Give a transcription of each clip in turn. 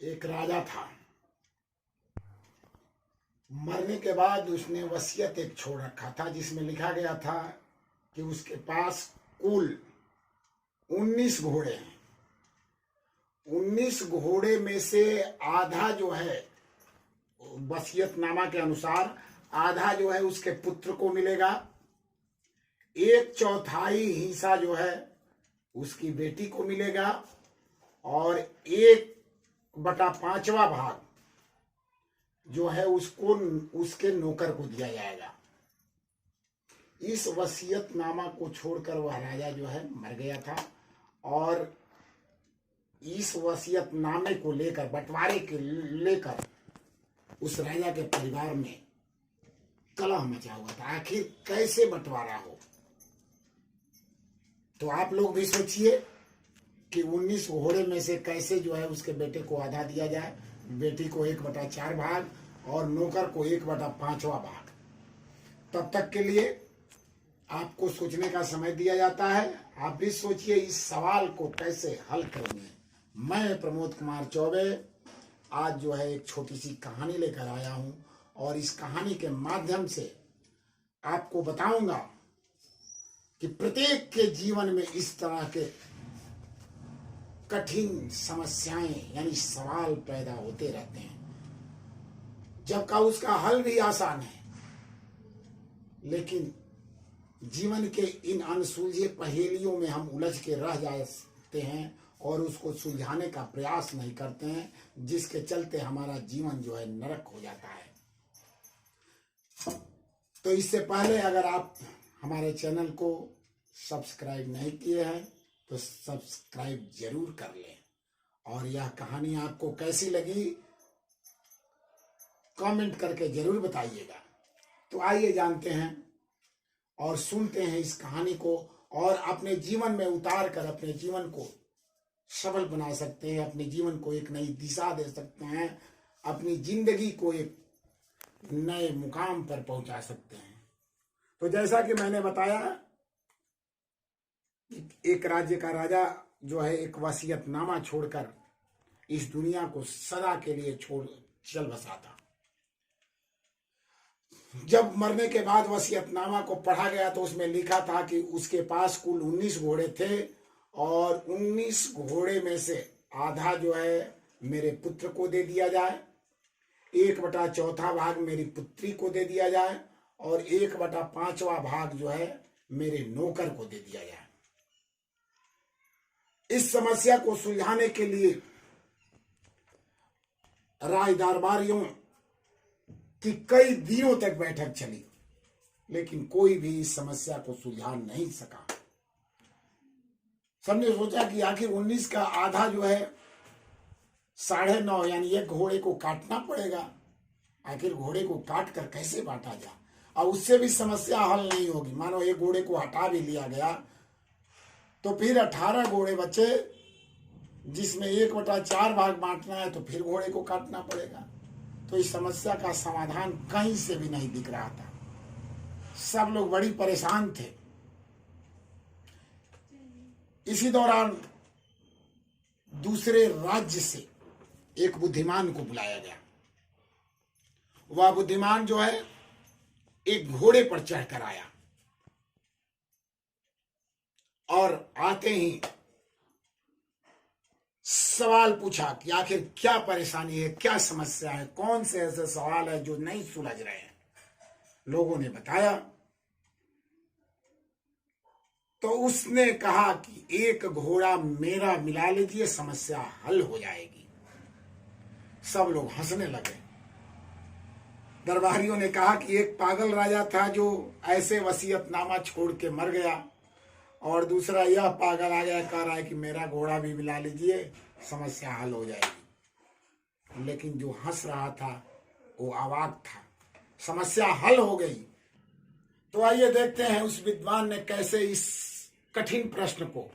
एक राजा था। मरने के बाद उसने वसीयत एक छोड़ रखा था जिसमें लिखा गया था कि उसके पास कुल 19 घोड़े हैं। 19 घोड़े में से आधा जो है वसीयतनामा के अनुसार आधा जो है उसके पुत्र को मिलेगा, 1/4 हिस्सा जो है उसकी बेटी को मिलेगा और 1/5 भाग जो है उसको उसके नौकर को दिया जाएगा। इस वसीयतनामा को छोड़कर वह राजा जो है मर गया था और इस वसीयतनामे को लेकर बंटवारे के लेकर उस राजा के परिवार में कलह मचा हुआ था। आखिर कैसे बंटवारा हो, तो आप लोग भी सोचिए कि 19 घोड़े में से कैसे जो है उसके बेटे को आधा दिया जाए, बेटी को 1/4 भाग और नौकर को 1/5 भाग। तब तक के लिए आपको सोचने का समय दिया जाता है। आप भी सोचिए इस सवाल को कैसे हल करेंगे। मैं प्रमोद कुमार चौबे आज जो है एक छोटी सी कहानी लेकर आया हूं और इस कहानी के माध्यम से आपको बताऊंगा कि प्रत्येक के जीवन में इस तरह के कठिन समस्याएं यानी सवाल पैदा होते रहते हैं, जबकि उसका हल भी आसान है, लेकिन जीवन के इन अनसुलझे पहेलियों में हम उलझ के रह जाते हैं और उसको सुलझाने का प्रयास नहीं करते हैं, जिसके चलते हमारा जीवन जो है नरक हो जाता है। तो इससे पहले अगर आप हमारे चैनल को सब्सक्राइब नहीं किए हैं तो सब्सक्राइब जरूर कर लें और यह कहानी आपको कैसी लगी कमेंट करके जरूर बताइएगा। तो आइए जानते हैं और सुनते हैं इस कहानी को और अपने जीवन में उतार कर अपने जीवन को सफल बना सकते हैं, अपने जीवन को एक नई दिशा दे सकते हैं, अपनी जिंदगी को एक नए मुकाम पर पहुंचा सकते हैं। तो जैसा कि मैंने बताया, एक राज्य का राजा जो है एक वसीयतनामा छोड़कर इस दुनिया को सदा के लिए छोड़ चल बसा था। जब मरने के बाद वसीयतनामा को पढ़ा गया तो उसमें लिखा था कि उसके पास कुल 19 घोड़े थे और 19 घोड़े में से आधा जो है मेरे पुत्र को दे दिया जाए, 1/4 भाग मेरी पुत्री को दे दिया जाए और 1/5 भाग जो है मेरे नौकर को दे दिया जाए। इस समस्या को सुलझाने के लिए राज दरबारियों की कई दिनों तक बैठक चली, लेकिन कोई भी इस समस्या को सुलझा नहीं सका। सबने सोचा कि आखिर 19 का आधा जो है 9.5 यानी एक घोड़े को काटना पड़ेगा। आखिर घोड़े को काट कर कैसे बांटा जाए, और उससे भी समस्या हल नहीं होगी। मानो एक घोड़े को हटा भी लिया गया तो फिर 18 घोड़े बचे, जिसमें 1/4 भाग बांटना है तो फिर घोड़े को काटना पड़ेगा। तो इस समस्या का समाधान कहीं से भी नहीं दिख रहा था। सब लोग बड़ी परेशान थे। इसी दौरान दूसरे राज्य से एक बुद्धिमान को बुलाया गया। वह बुद्धिमान जो है एक घोड़े पर चढ़कर आया और आते ही सवाल पूछा कि आखिर क्या परेशानी है, क्या समस्या है, कौन से ऐसे सवाल है जो नहीं सुलझ रहे हैं। लोगों ने बताया तो उसने कहा कि एक घोड़ा मेरा मिला लीजिए, समस्या हल हो जाएगी। सब लोग हंसने लगे। दरबारियों ने कहा कि एक पागल राजा था जो ऐसे वसीयतनामा छोड़ के मर गया और दूसरा यह पागल आ गया कह रहा है कि मेरा घोड़ा भी मिला लीजिए, समस्या हल हो जाएगी। लेकिन जो हंस रहा था वो अवाक था, समस्या हल हो गई। तो आइए देखते हैं उस विद्वान ने कैसे इस कठिन प्रश्न को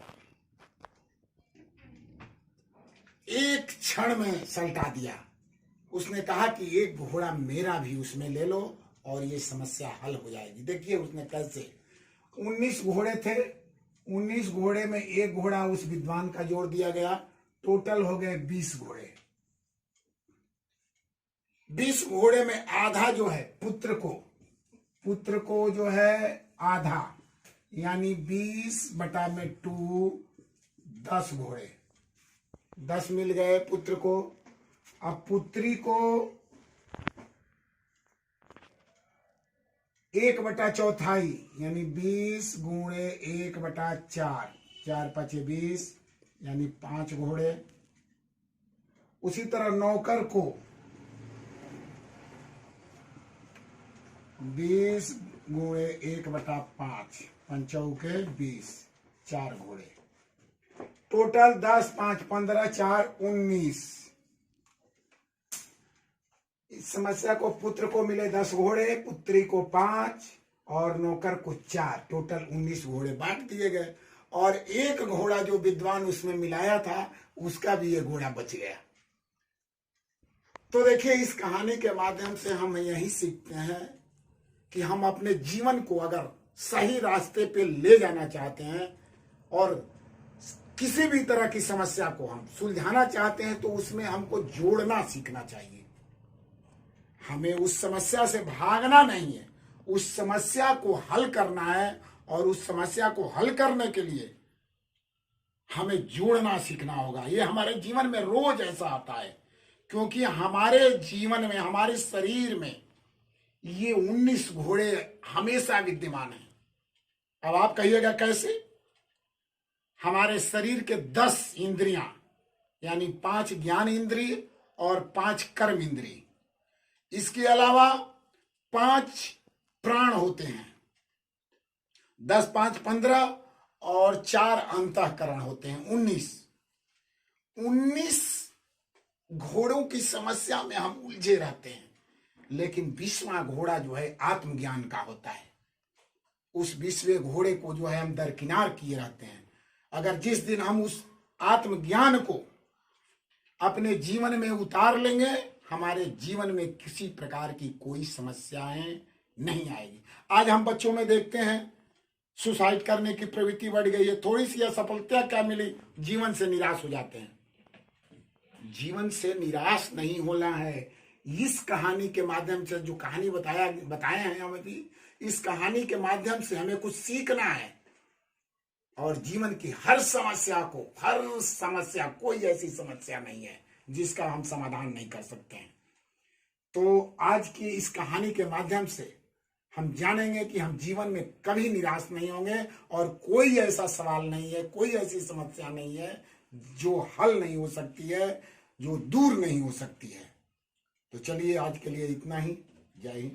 एक क्षण में सलटा दिया। उसने कहा कि एक घोड़ा मेरा भी उसमें ले लो और ये समस्या हल हो जाएगी। देखिए उसने कैसे 19 घोड़े थे, 19 घोड़े में एक घोड़ा उस विद्वान का जोड़ दिया गया, टोटल हो गए 20 घोड़े। 20 घोड़े में आधा जो है पुत्र को जो है आधा, यानी 20/2 10 घोड़े, 10 मिल गए पुत्र को। अब पुत्री को 1/4, यानी 20 गुणे 1/4, 4 5 20, यानी 5 घोड़े। उसी तरह नौकर को 20 गुणे 1/5, 5 के 20, 4 घोड़े। टोटल 10 5 15 4 19। इस समस्या को पुत्र को मिले 10 घोड़े, पुत्री को 5 और नौकर को 4, टोटल 19 घोड़े बांट दिए गए। और एक घोड़ा जो विद्वान उसमें मिलाया था उसका भी ये घोड़ा बच गया। तो देखिए, इस कहानी के माध्यम से हम यही सीखते हैं कि हम अपने जीवन को अगर सही रास्ते पे ले जाना चाहते हैं और किसी भी तरह की समस्या को हम सुलझाना चाहते हैं तो उसमें हमको जोड़ना सीखना चाहिए। हमें उस समस्या से भागना नहीं है, उस समस्या को हल करना है। और उस समस्या को हल करने के लिए हमें जोड़ना सीखना होगा। ये हमारे जीवन में रोज ऐसा आता है, क्योंकि हमारे जीवन में, हमारे शरीर में ये 19 घोड़े हमेशा विद्यमान हैं। अब आप कहिएगा कैसे? हमारे शरीर के 10 इंद्रियां, यानी 5 ज्ञान इंद्रिय और 5 कर्म इंद्रिय, इसके अलावा 5 प्राण होते हैं, 10 5 15 और 4 अंतःकरण होते हैं, 19 घोड़ों की समस्या में हम उलझे रहते हैं। लेकिन 20वां घोड़ा जो है आत्मज्ञान का होता है। उस 20वें घोड़े को जो है हम दरकिनार किए रहते हैं। अगर जिस दिन हम उस आत्मज्ञान को अपने जीवन में उतार लेंगे, हमारे जीवन में किसी प्रकार की कोई समस्याएं नहीं आएगी। आज हम बच्चों में देखते हैं सुसाइड करने की प्रवृत्ति बढ़ गई है। थोड़ी सी असफलता क्या मिली, जीवन से निराश हो जाते हैं। जीवन से निराश नहीं होना है। इस कहानी के माध्यम से जो कहानी बताए हैं हमें भी, इस कहानी के माध्यम से हमें कुछ सीखना है। और जीवन की हर समस्या, कोई ऐसी समस्या नहीं है जिसका हम समाधान नहीं कर सकते हैं। तो आज की इस कहानी के माध्यम से हम जानेंगे कि हम जीवन में कभी निराश नहीं होंगे और कोई ऐसा सवाल नहीं है, कोई ऐसी समस्या नहीं है जो हल नहीं हो सकती है, जो दूर नहीं हो सकती है। तो चलिए, आज के लिए इतना ही। जय हिंद।